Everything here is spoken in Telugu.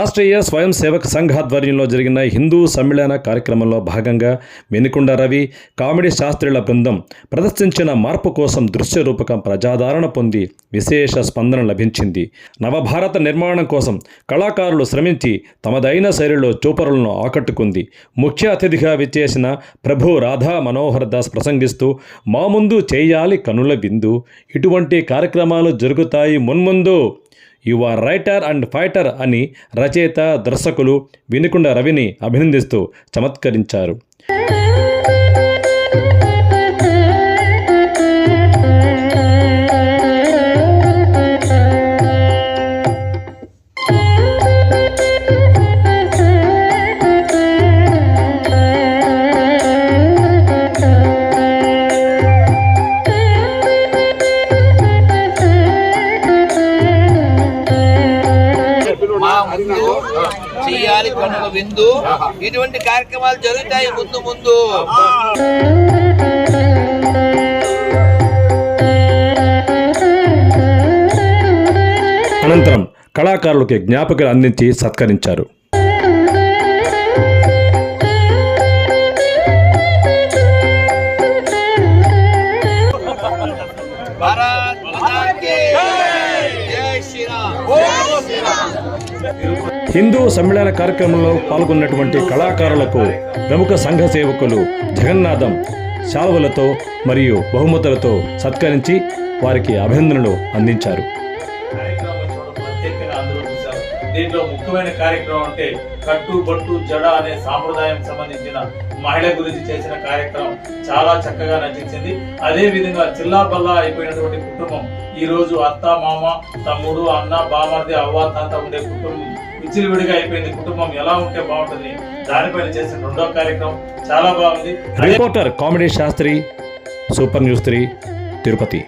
రాష్ట్రీయ స్వయం సేవక్ సంఘ్ ఆధ్వర్యంలో జరిగిన హిందూ సమ్మేళన కార్యక్రమంలో భాగంగా వెనుకొండ రవి కామెడీ శాస్త్రుల బృందం ప్రదర్శించిన మార్పు కోసం దృశ్య రూపకం ప్రజాదరణ పొంది విశేష స్పందన లభించింది. నవభారత నిర్మాణం కోసం కళాకారులు శ్రమించి తమదైన శైలిలో చూపరులను ఆకట్టుకుంది. ముఖ్య అతిథిగా విచ్చేసిన ప్రభు రాధా మనోహర్ దాస్ ప్రసంగిస్తూ మా ముందు చేయాలి కనుల విందు, ఇటువంటి కార్యక్రమాలు జరుగుతాయి మున్ముందు, you are writer and fighter అని రచయిత దర్శకులు వెనుకొండ రవిని అభినందిస్తూ చమత్కరించారు. చేయాలి కనుక విందు, ఇటువంటి కార్యక్రమాలు జరుగుతాయి ముందు ముందు. అనంతరం కళాకారులకి జ్ఞాపకాలు అందించి సత్కరించారు. హిందూ సమ్మేళన కార్యక్రమంలో పాల్గొన్నటువంటి కళాకారులకు ప్రముఖ సంఘ సేవకులు జగన్నాథం శాలువలతో మరియు బహుమతులతో సత్కరించి వారికి అభినందనలు అందించారు. దీంట్లో ముఖ్యమైన కార్యక్రమం అంటే కట్టు బొట్టు జడ అనే సాంప్రదాయం సంబంధించిన మహిళ గురించి చేసిన కార్యక్రమం చాలా చక్కగా నచ్చింది. అదే విధంగా చిల్లా బల్లా అయిపోయినటువంటి కుటుంబం ఈ రోజు అత్త మామ తమ్ముడు అన్న బామర్ది అవ్వ తాత ఉండే కుటుంబం విచ్చిలివిడిగా అయిపోయింది. కుటుంబం ఎలా ఉంటే బాగుంటుంది దానిపైన చేసిన రెండో కార్యక్రమం చాలా బాగుంది. Reporter comedy Shastri, super news 3 Tirupati.